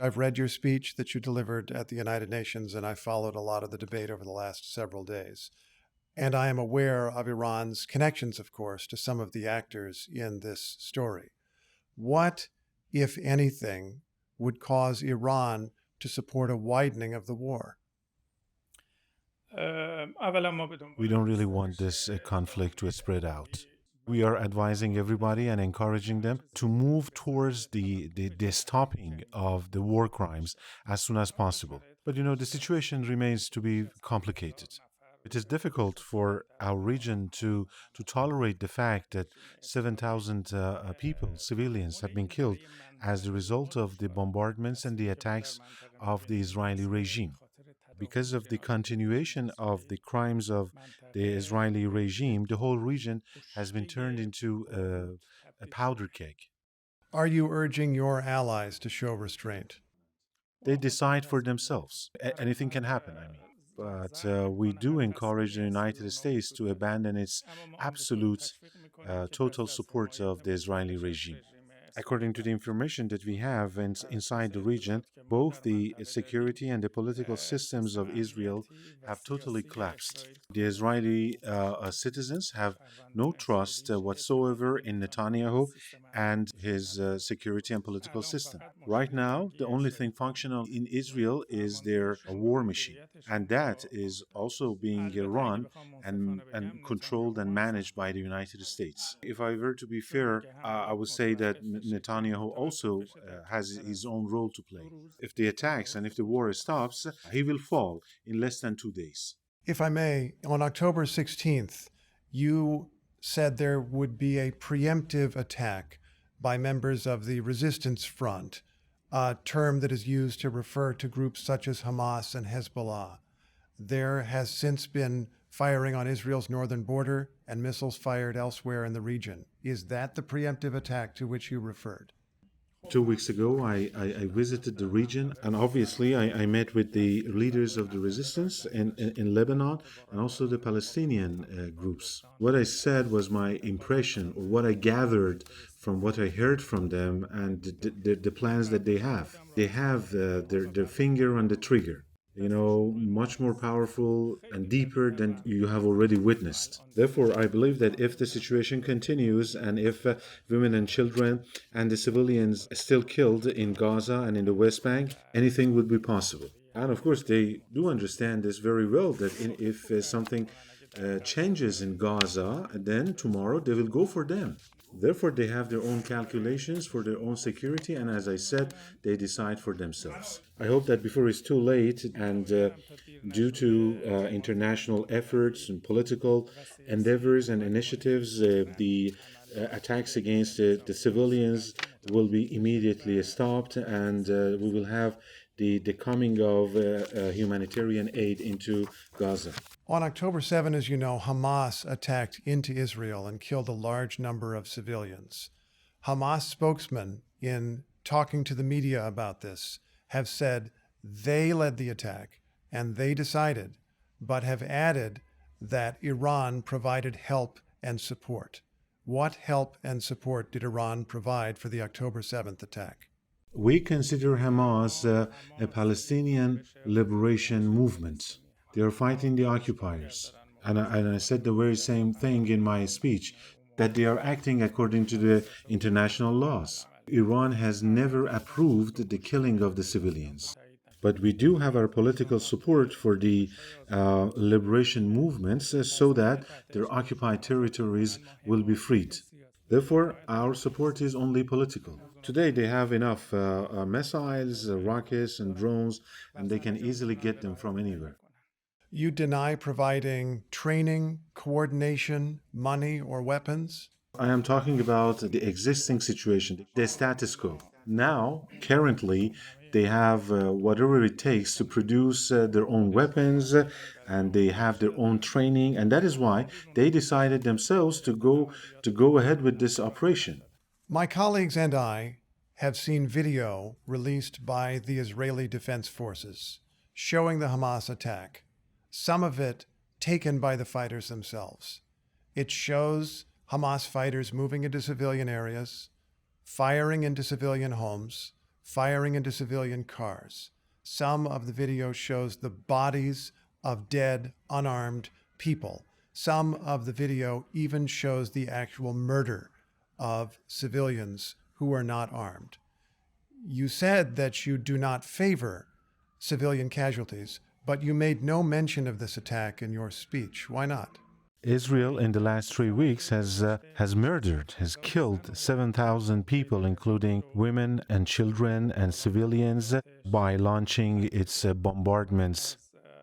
I've read your speech that you delivered at the United Nations, and I followed a lot of the debate over the last several days. And I am aware of Iran's connections, of course, to some of the actors in this story. What, if anything, would cause Iran to support a widening of the war? We don't really want this conflict to spread out. We are advising everybody and encouraging them to move towards the stopping of the war crimes as soon as possible. But the situation remains to be complicated. It is difficult for our region to tolerate the fact that 7,000 people, civilians, have been killed as the result of the bombardments and the attacks of the Israeli regime. Because of the continuation of the crimes of the Israeli regime, the whole region has been turned into a powder keg. Are you urging your allies to show restraint? They decide for themselves. Anything can happen, I mean. But we do encourage the United States to abandon its absolute, total support of the Israeli regime. According to the information that we have inside the region, both the security and the political systems of Israel have totally collapsed. The Israeli citizens have no trust whatsoever in Netanyahu and his security and political system. Right now, the only thing functional in Israel is their war machine, and that is also being run and controlled and managed by the United States. If I were to be fair, I would say that Netanyahu also has his own role to play. If the attacks and if the war stops, he will fall in less than 2 days. If I may, on October 16th, you said there would be a preemptive attack by members of the resistance front, a term that is used to refer to groups such as Hamas and Hezbollah. There has since been firing on Israel's northern border and missiles fired elsewhere in the region. Is that the preemptive attack to which you referred? 2 weeks ago, I visited the region, and obviously, I met with the leaders of the resistance in Lebanon and also the Palestinian groups. What I said was my impression, or what I gathered from what I heard from them, and the plans that they have. They have their finger on the trigger. Much more powerful and deeper than you have already witnessed. Therefore, I believe that if the situation continues and if women and children and the civilians are still killed in Gaza and in the West Bank, anything would be possible. And of course, they do understand this very well that if something changes in Gaza, then tomorrow they will go for them. Therefore, they have their own calculations for their own security, and as I said, they decide for themselves. I hope that before it's too late, and due to international efforts and political endeavors and initiatives, the attacks against the civilians will be immediately stopped, and we will have the coming of humanitarian aid into Gaza. On October 7, as you know, Hamas attacked into Israel and killed a large number of civilians. Hamas spokesmen, in talking to the media about this, have said they led the attack and they decided, but have added that Iran provided help and support. What help and support did Iran provide for the October 7th attack? We consider Hamas a Palestinian liberation movement. They are fighting the occupiers. And I said the very same thing in my speech, that they are acting according to the international laws. Iran has never approved the killing of the civilians. But we do have our political support for the liberation movements so that their occupied territories will be freed. Therefore, our support is only political. Today, they have enough missiles, rockets, and drones, and they can easily get them from anywhere. You deny providing training, coordination, money, or weapons? I am talking about the existing situation, the status quo. Now, currently, they have whatever it takes to produce their own weapons, and they have their own training, and that is why they decided themselves to go ahead with this operation. My colleagues and I have seen video released by the Israeli Defense Forces showing the Hamas attack, some of it taken by the fighters themselves. It shows Hamas fighters moving into civilian areas, firing into civilian homes, firing into civilian cars. Some of the video shows the bodies of dead, unarmed people. Some of the video even shows the actual murder of civilians who are not armed. You said that you do not favor civilian casualties, but you made no mention of this attack in your speech. Why not? Israel in the last 3 weeks has murdered, has killed 7,000 people, including women and children and civilians, by launching its bombardments.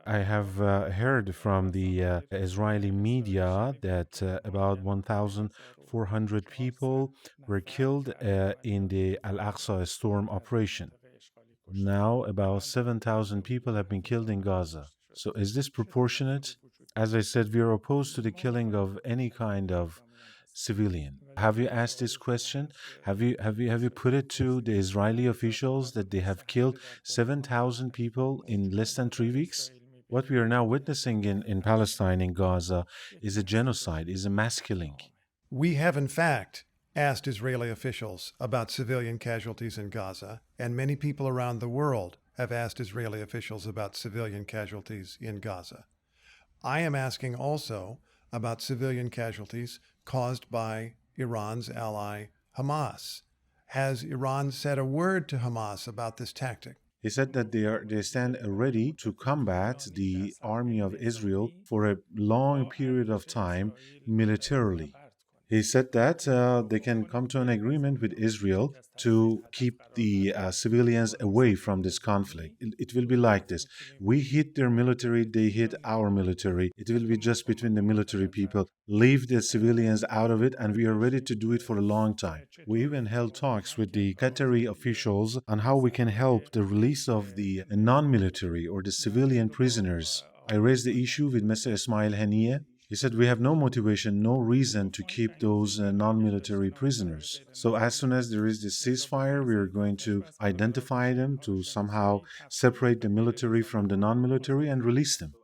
I have heard from the Israeli media that about 1,400 people were killed in the Al-Aqsa storm operation. Now, about 7,000 people have been killed in Gaza. So, is this proportionate? As I said, we are opposed to the killing of any kind of civilian. Have you asked this question? Have you put it to the Israeli officials that they have killed 7,000 people in less than 3 weeks? What we are now witnessing in Palestine, in Gaza, is a genocide, is a mass killing. We have, in fact, asked Israeli officials about civilian casualties in Gaza, and many people around the world have asked Israeli officials about civilian casualties in Gaza. I am asking also about civilian casualties caused by Iran's ally, Hamas. Has Iran said a word to Hamas about this tactic? He said that they stand ready to combat the army of Israel for a long period of time militarily. He said that they can come to an agreement with Israel to keep the civilians away from this conflict. It will be like this. We hit their military, they hit our military. It will be just between the military people. Leave the civilians out of it, and we are ready to do it for a long time. We even held talks with the Qatari officials on how we can help the release of the non-military or the civilian prisoners. I raised the issue with Mr. Ismail Haniyeh. He said, we have no motivation, no reason to keep those non-military prisoners. So as soon as there is this ceasefire, we are going to identify them, to somehow separate the military from the non-military and release them.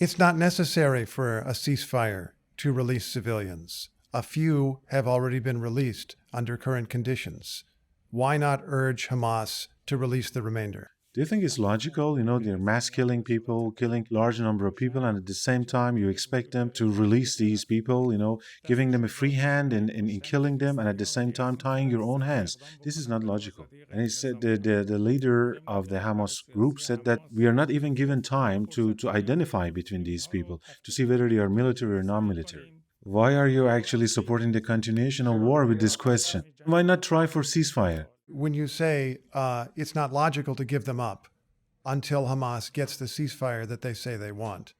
It's not necessary for a ceasefire to release civilians. A few have already been released under current conditions. Why not urge Hamas to release the remainder? Do you think it's logical? They're mass killing people, killing large number of people, and at the same time you expect them to release these people, giving them a free hand in killing them, and at the same time tying your own hands. This is not logical. And he said the leader of the Hamas group said that we are not even given time to identify between these people, to see whether they are military or non-military. Why are you actually supporting the continuation of war with this question? Why not try for ceasefire? When you say it's not logical to give them up until Hamas gets the ceasefire that they say they want,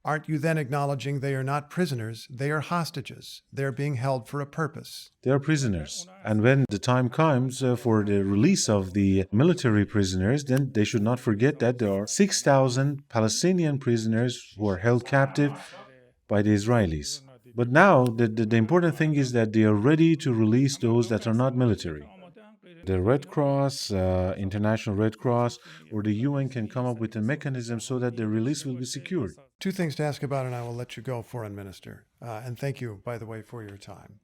aren't you then acknowledging they are not prisoners, they are hostages? They're being held for a purpose. They are prisoners. And when the time comes for the release of the military prisoners, then they should not forget that there are 6,000 Palestinian prisoners who are held captive by the Israelis. But now, the important thing is that they are ready to release those that are not military. The Red Cross, International Red Cross, or the UN can come up with a mechanism so that the release will be secured. Two things to ask about, and I will let you go, Foreign Minister. And thank you, by the way, for your time.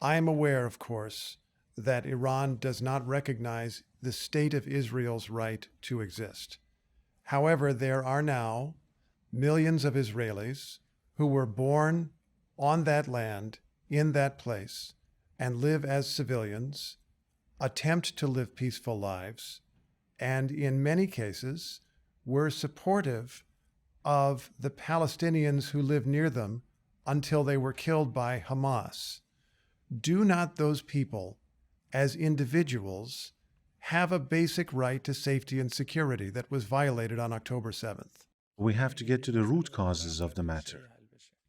I am aware, of course, that Iran does not recognize the state of Israel's right to exist. However, there are now millions of Israelis who were born on that land, in that place, and live as civilians, attempt to live peaceful lives, and in many cases were supportive of the Palestinians who lived near them until they were killed by Hamas. Do not those people, as individuals, have a basic right to safety and security that was violated on October 7th? We have to get to the root causes of the matter.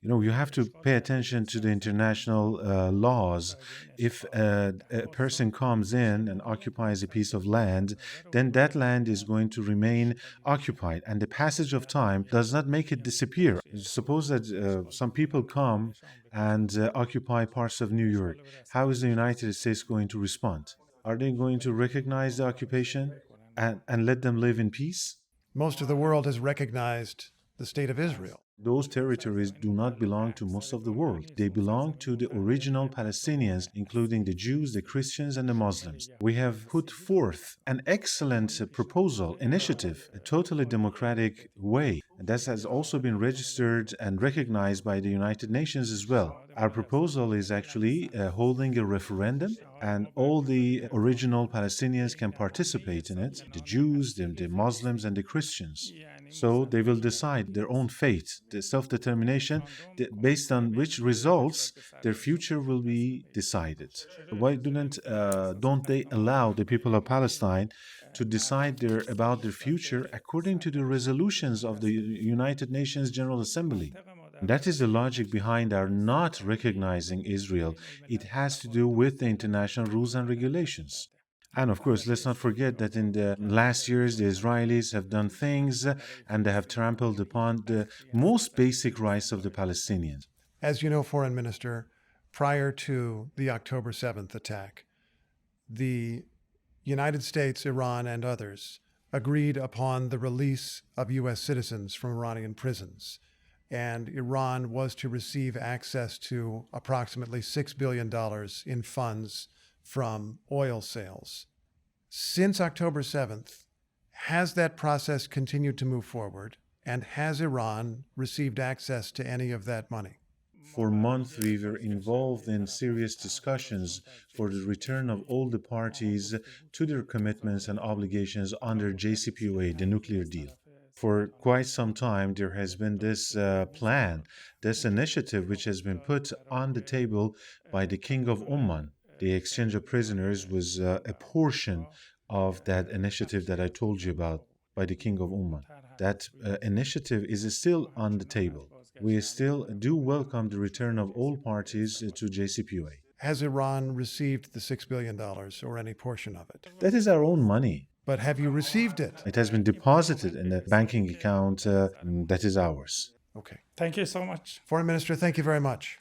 You have to pay attention to the international laws. If a person comes in and occupies a piece of land, then that land is going to remain occupied, and the passage of time does not make it disappear. Suppose that some people come and occupy parts of New York. How is the United States going to respond? Are they going to recognize the occupation and let them live in peace? Most of the world has recognized the state of Israel. Those territories do not belong to most of the world. They belong to the original Palestinians, including the Jews, the Christians, and the Muslims. We have put forth an excellent proposal, initiative, a totally democratic way. And that has also been registered and recognized by the United Nations as well. Our proposal is actually holding a referendum, and all the original Palestinians can participate in it, the Jews, the Muslims, and the Christians. So they will decide their own fate, the self-determination, based on which results their future will be decided. Why don't they allow the people of Palestine to decide about their future according to the resolutions of the United Nations General Assembly? That is the logic behind our not recognizing Israel. It has to do with the international rules and regulations. And of course, let's not forget that in the last years, the Israelis have done things and they have trampled upon the most basic rights of the Palestinians. As you know, Foreign Minister, prior to the October 7th attack, the United States, Iran, and others agreed upon the release of U.S. citizens from Iranian prisons. And Iran was to receive access to approximately $6 billion in funds from oil sales. Since October 7th, has that process continued to move forward? And has Iran received access to any of that money? For months, we were involved in serious discussions for the return of all the parties to their commitments and obligations under JCPOA, the nuclear deal. For quite some time, there has been this plan, this initiative, which has been put on the table by the King of Oman. The exchange of prisoners was a portion of that initiative that I told you about by the King of Oman. That initiative is still on the table. We still do welcome the return of all parties to JCPOA. Has Iran received the $6 billion or any portion of it? That is our own money. But have you received it? It has been deposited in a banking account that is ours. Okay. Thank you so much. Foreign Minister, thank you very much.